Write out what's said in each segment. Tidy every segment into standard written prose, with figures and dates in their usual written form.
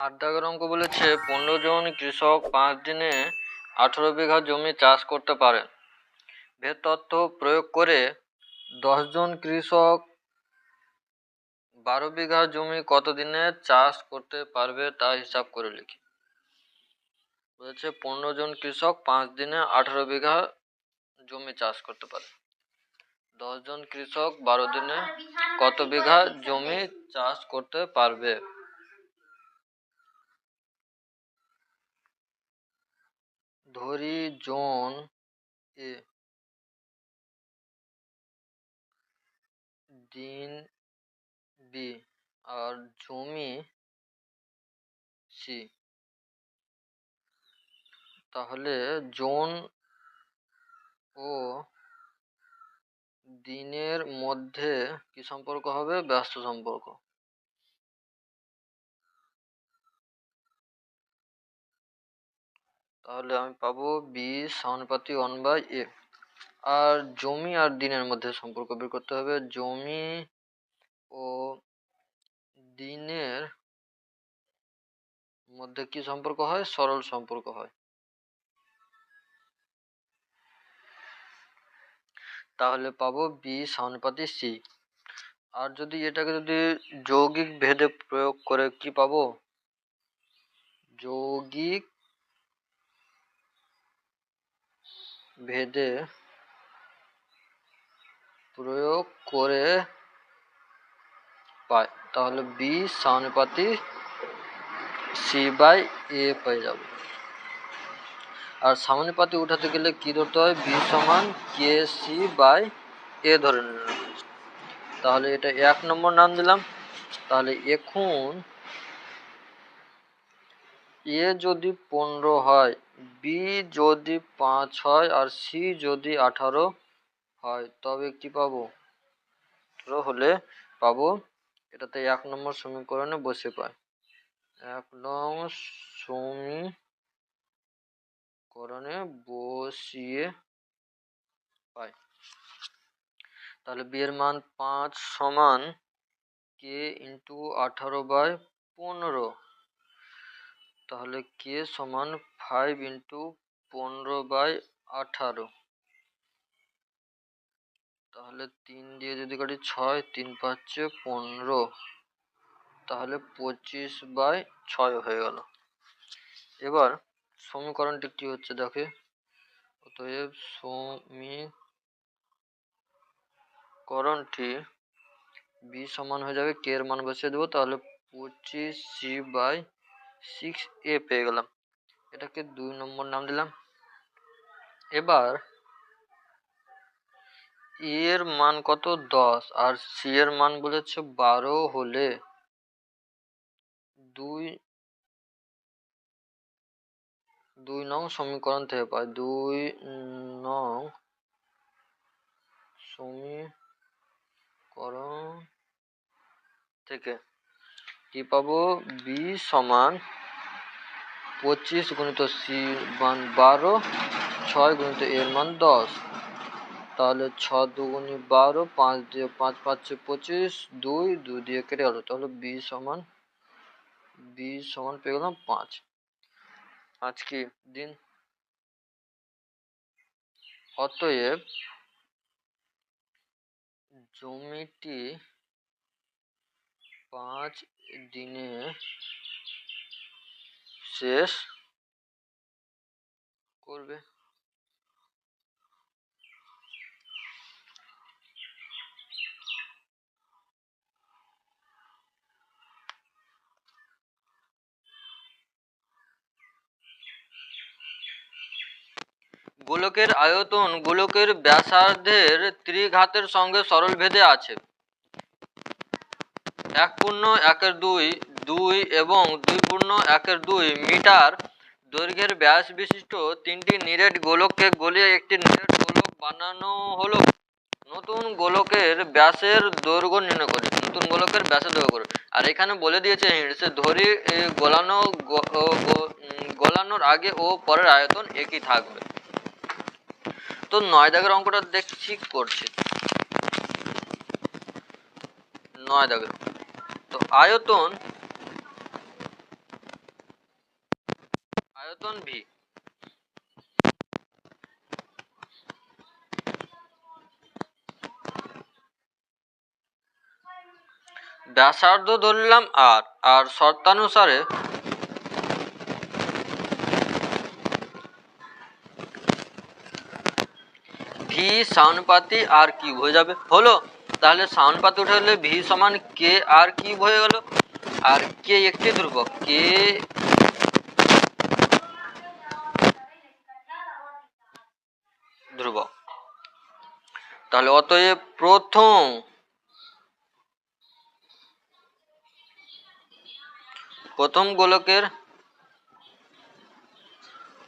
8 দাগের অঙ্ক বলেছে 15 জন কৃষক 5 দিনে 18 বিঘা জমি চাষ করতে পারেন। ভেদ তত্ত্ব প্রয়োগ করে 10 জন কৃষক 12 বিঘা জমি কত দিনে চাষ করতে পারবে তা হিসাব করে লিখি। বলেছে 15 জন কৃষক 5 দিনে 18 বিঘা জমি চাষ করতে পারে। 10 জন কৃষক 12 দিনে কত বিঘা জমি চাষ করতে পারবে। ধরি জন এ দিন বি আর জমি সি, তাহলে জোন ও দিনের মধ্যে কি সম্পর্ক হবে? ব্যস্ত সম্পর্ক। তাহলে আমি পাবো বি সমানুপাতিক 1/a। আর জমি আর দিনের মধ্যে সম্পর্ক বের করতে হবে। জমি ও দিনের মধ্যে কি সম্পর্ক হয়? সরল সম্পর্ক হয়। তাহলে পাবো বি সমানুপাতিক সি। আর যদি এটাকে যদি যৌগিক ভেদে প্রয়োগ করে কি পাবো? যৌগিক ভেদে প্রয়োগ করে পাই, তাহলে বি সমানুপাতিক c/a পেয়ে যাব। আর সমানুপাতিক উঠাতে গেলে কি ধরতে হয়? বি সমান kc/a ধরে নিলাম। তাহলে এটা 1 নম্বর নাম দিলাম। তাহলে এখন এ যদি 15 হয়, বি যদি 5 হয় আর সি যদি 18 হয়, তবে কি পাবো? হলে পাবো, এটাতে 1 নম্বর সমীকরণে বসে পাই। 1 নং সমীকরণে বসিয়ে পাই। তাহলে বি এর মান 5 সমান k × 18/15। তাহলে k সমান 5 × 15/18। তাহলে 3 দিয়ে যদি কাটি 6, 3 5 15, তাহলে 25/6 হয়ে গেল। এবার সমীকরণটি কি হচ্ছে দেখে। অতএব সমীকরণটি বি সমান হয়ে যাবে, কে এর মান বসিয়ে দেবো, তাহলে 25c/6a পেয়ে গেলাম। এটাকে 2 নম্বর নাম দিলাম। এবার এর মান কত? 10 আর সি এর মান বলেছে 12 হলে 2 নং সমীকরণ থেকে পাই। 2 নং সমীকরণ থেকে কি পাবো? বি সমান 25 গুণিত সি মান 12, 6 গুণিত এর মান 10। তাহলে 6 দুগুণে 12, 5 দিয়ে 5 5 25, 2 দিয়ে কেটে গেল। তাহলে বি সমান পেয়ে গেলাম 5। আজকে দিন। অতএব জমিটি 5 দিনে শেষ করবে। গোলকের আয়তন গোলকের ব্যাসার্ধের ত্রিঘাতের সঙ্গে সরল ভেদে আছে। 1.1/2 এবং 2.1/2 মিটার দৈর্ঘ্যের ব্যাস বিশিষ্ট 3টি নিরেট গোলককে গলিয়ে একটি নিরেট গোলক বানানো হলো। নতুন গোলকের ব্যাসের দৈর্ঘ্য নির্ণয় করে। নতুন গোলকের ব্যাসের দৈর্ঘ্য করে। আর এখানে বলে দিয়েছে হিন্টসে, ধরি গলানোর আগে ও পরের আয়তন একই থাকবে। তো 9 দাগের অঙ্কটা দেখছি করছি। 9 দাগের তো আয়তন আয়তন ভি। ব্যাসার্ধ ধরলাম আর শর্তানুসারে ভি সমানুপাতি আর কিউব হয়ে যাবে। হলো, তাহলে সমানুপাতি উঠে গেলে ভি সমান কে আর কিউব হয়ে গেল। আর কে একটি ধ্রুবক, কে ধ্রুবক। তাহলে অতএব প্রথম গোলকের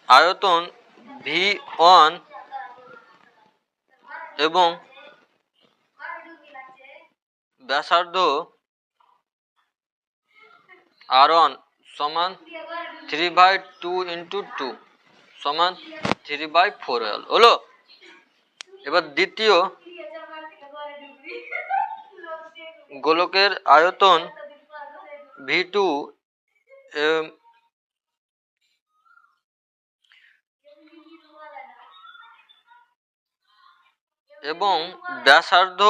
আয়তন V1 এবং ব্যাসার্ধ R1 সমান 3/2 × 2 সমান 3/4 হলো। এবার দ্বিতীয় গোলকের আয়তন V2 এবং ব্যাসার্ধ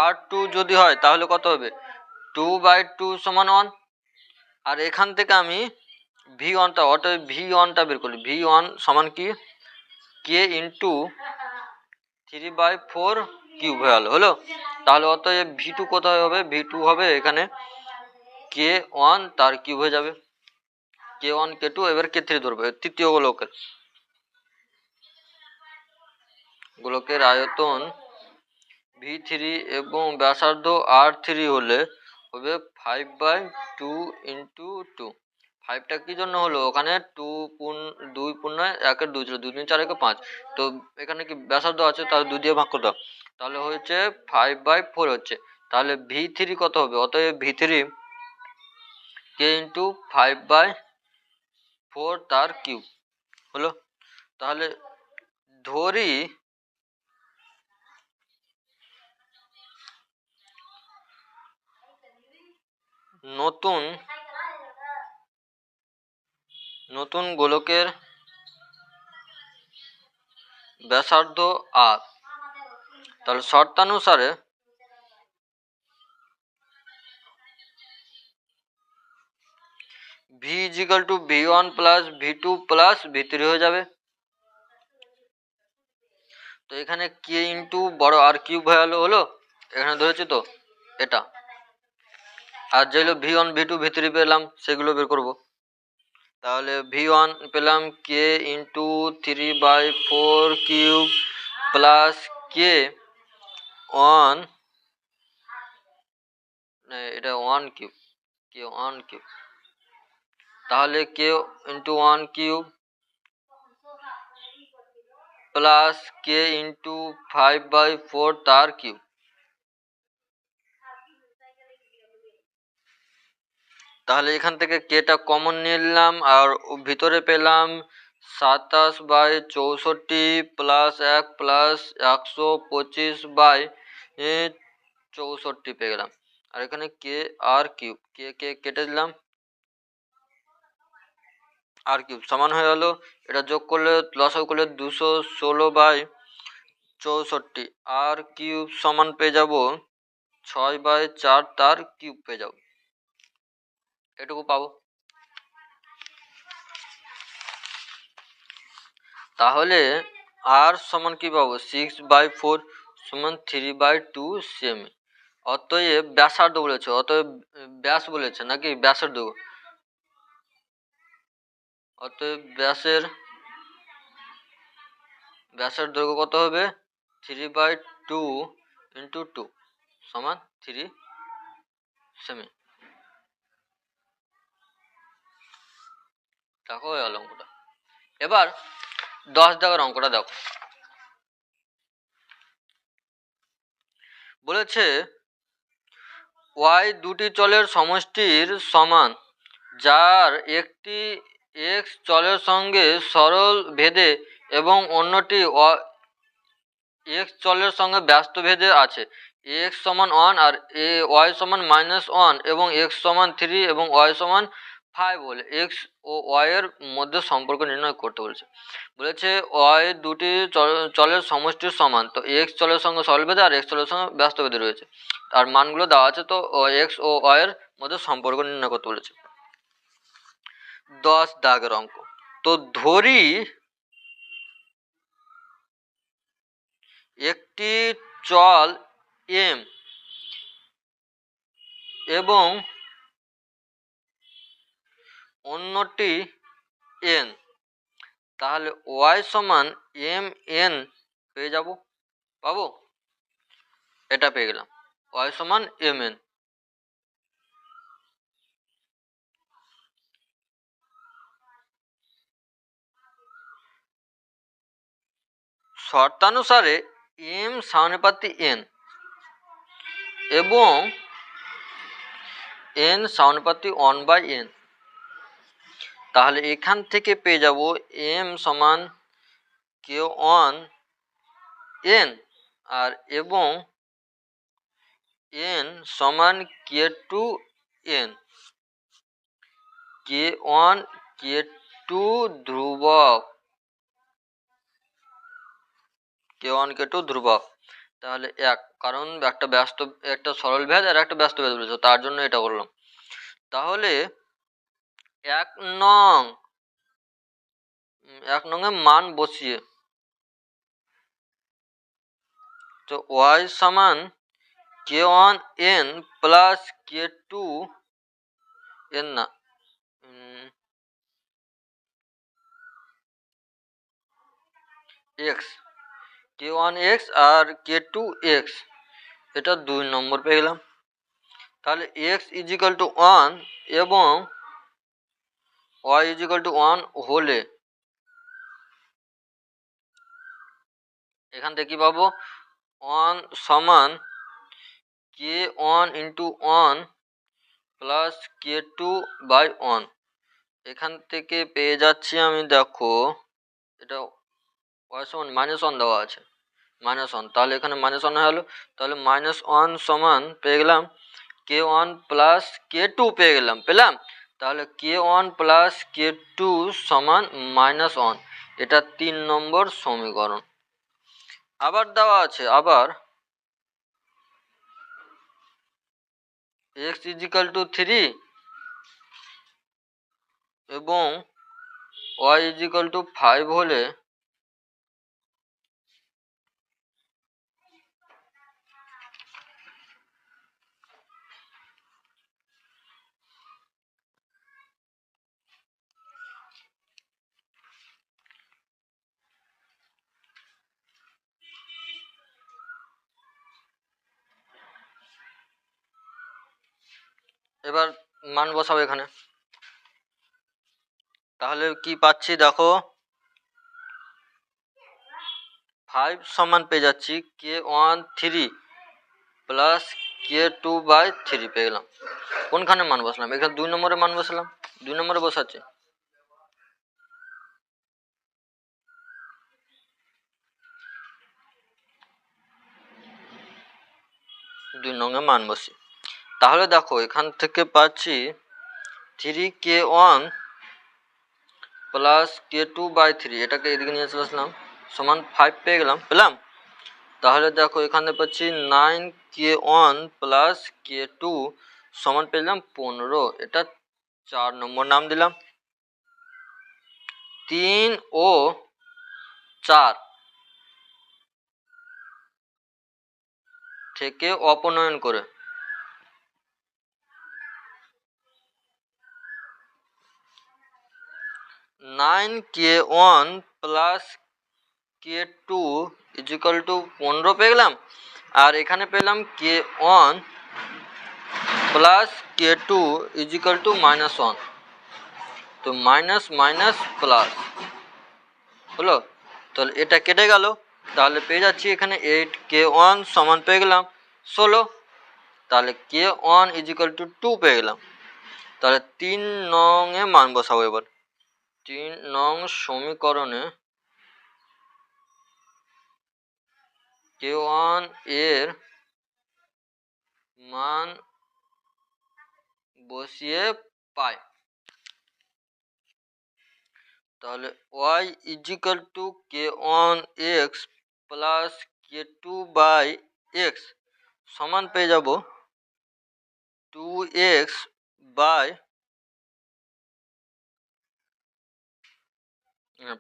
R2 যদি হয় তাহলে কত হবে, 2/2 সমান 1। আর এখান থেকে আমি V1টা অতএব V1টা বের করি। V1 সমান কি, কে ইন্টু 3/4 কিউব হলো। তাহলে অতএব V2 কোথায় হবে, V2 হবে এখানে K1 তার কিউব হয়ে যাবে, K1 K2। এবার K3 ধরবে। তৃতীয় গোলকের আয়তন V3 এবং ব্যাসার্ধ R3 হলে হবে 5/2 × 2। 5টা কি জন্য হলো, ওখানে 2 পূর্ণ 1 2 ছিল, 2 3 4 1 5। তো এখানে কি ব্যাসার্ধ আছে, তাহলে 2 দিয়ে ভাগ করতে হবে, তাহলে হচ্ছে 5/4 হচ্ছে। তাহলে V3 কত হবে, অতএব V3 K × 5/4 তার কিউব হলো। তাহলে ধরি নতুন গোলকের ব্যাসার্ধ R। তাহলে শর্তানুসারে V = V1 + V2 + V3 হয়ে যাবে। তো এখানে K ইন্টু বড় আর কিউব হয়ে গেল। হলো, এখানে ধরেছি তো এটা। আর যেগুলো V1 V2 V3 পেলাম সেগুলো বের করব। তাহলে V1 পেলাম K into 3/4 cube plus K1, এটা 1 কিউব, K1 কিউব। তাহলে K into 1 cube plus K into 5/4 তার কিউব। তাহলে এখান থেকে কেটা কমন নিলাম আর ভিতরে পেলাম 27/64 প্লাস 1 প্লাস 125/64 পেয়ে গেলাম। আর এখানে কে আর কিউব, কে কেটে দিলাম, আর কিউব সমান হয়ে গেল। এটা যোগ করলে লসাগু করলে 216/64 আর কিউব সমান পেয়ে যাব 6/4 তার কিউব পেয়ে যাব। এটুকু পাবো। তাহলে আর সমান কি পাবো, 6/4 সমান 3/2 সেমি। অতএব ব্যাসার্ধ বলেছে, অতএব ব্যাস বলেছে নাকি ব্যাসার্ধ, অতএব ব্যাসের দৈর্ঘ্য কত হবে, 3/2 × 2 সমান 3 সেমি। দেখো হয়ে গেল অঙ্কটা। এবার 10 দাগের অঙ্কটা দেখো। বলেছে y দুটি চলের সমষ্টির সমান, যার একটি x চলের সঙ্গে সরল ভেদে এবং অন্যটি x চলের সঙ্গে ব্যস্ত ভেদে আছে। x সমান 1 আর y সমান -1 এবং x সমান 3 এবং y সমান 5 হলে এক্স ও ওয়াই এর মধ্যে সম্পর্ক নির্ণয় করতে বলেছে। বলেছে ওয়াই দুটি চলের সমষ্টির সমান, তো এক্স চলের সঙ্গে সরলভেদে আর এক্স চলের সঙ্গে ব্যস্তভেদে রয়েছে, আর মানগুলো দেওয়া আছে, তো এক্স ও ওয়াই এর মধ্যে সম্পর্ক নির্ণয় করতে বলেছে। 10 দাগের অঙ্ক। তো ধরি একটি চল এম এবং অন্যটি এন, তাহলে ওয়াই সমান এম এন পেয়ে পাবো, এটা পেয়ে গেলাম, ওয়াই সমান এম এন। শর্তানুসারে এম সমানুপাতি এন এবং এন সমানুপাতি 1/n, তাহলে এখান থেকে পেয়ে যাব এম সমান কে ওয়ান এন আর এবং এন সমান কে টু এন। কে ওয়ান কে টু ধ্রুবক, কে ওয়ান কে টু ধ্রুবক, তাহলে এক, কারণ একটা সরল ভেদ আর একটা ব্যস্ত ভেদ বলেছে, তার জন্য এটা করলাম। তাহলে এক নং এ মান বসিয়ে, তো ওয়াই সমান K one N plus K two N, না এক্স, কে ওয়ান এক্স আর কে টু এক্স, এটা 2 নম্বর পেয়ে গেলাম। তাহলে এক্স ইজিক্যাল টু 1 এবং ওয়াই ইজিক্যাল টু 1 হলে এখান থেকে কি পাবো, 1 সমান K one into 1 plus K two by 1, এখান থেকে পেয়ে যাচ্ছি আমি, দেখো এটা ওয়াই সমান -1 দেওয়া আছে, -1, তাহলে এখানে -1 হয়ে গেল, তাহলে -1 সমান পেয়ে গেলাম কে ওয়ান প্লাস কে টু পেলাম, তাহলে কে ওয়ান প্লাস কে টু সমান -1, এটা 3 নম্বর সমীকরণ। আবার দেওয়া আছে, আবার x ইজিক্যাল টু 3 এবং y ইজিক্যাল টু 5 হলে এবার মান বসাবো এখানে, তাহলে কি পাচ্ছি দেখো, 5 সমান পেয়ে যাচ্ছি K one 3 plus K two by 3 পেয়ে গেলাম। কোনখানে মান বসলাম, এখানে 2 নম্বরে মান বসালাম, 2 নম্বরে বসাচ্ছি, 2 নঙে মান বসি। তাহলে দেখো এখান থেকে পাচ্ছি 3k1 plus K two by 3, এটাকে এদিকে নিয়ে চলে আসলাম, সমান 5 পেলাম। তাহলে দেখো এখানে পাচ্ছি 9k1 প্লাস কে টু সমান পেলাম 15, এটা 4 নম্বর নাম দিলাম। 3 ও 4 থেকে অপনয়ন করে 9k1 plus K two is equal two 15 পেয়ে গেলাম, আর এখানে পেলাম কে one plus K two is equal two -1, তো মাইনাস মাইনাস প্লাস হলো, তাহলে এটা কেটে গেল, তাহলে পেয়ে যাচ্ছি এখানে 8k1 সমান পেয়ে গেলাম 16, তাহলে k1 ইজিক্যাল টু 2 পেয়ে গেলাম। তাহলে 3 নং এ মান বসাবো, এবার 3 নং সমীকরণে k1 এর মান বসিয়ে পাই, তাহলে Y is equal two k1x plus k2/x সমান পেয়ে যাব 2x বাই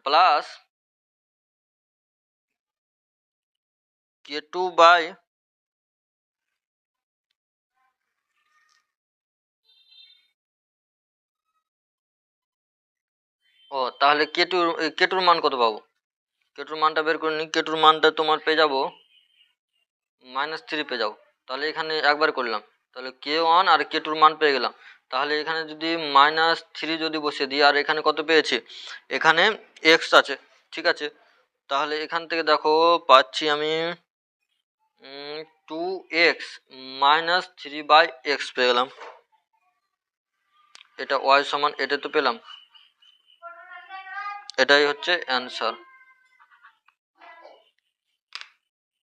প্লাস k2 ও তাহলে কেটুর মান কত পাবো? কেটুর মানটা বের করে নিই। কেটুর মানটা তোমার পেয়ে যাবো -3 পেয়ে যাবো। তাহলে এখানে একবার করলাম, তাহলে k1 আর k2 মান পেয়ে গেলাম। তাহলে এখানে যদি -3 যদি বসিয়ে দিই, আর এখানে কত পেয়েছি, এখানে x আছে, ঠিক আছে। তাহলে এখান থেকে দেখো পাচ্ছি আমি 2x -3/x পেয়ে গেলাম। এটা y সমান, এটা তো পেলাম, এটাই হচ্ছে অ্যান্সার।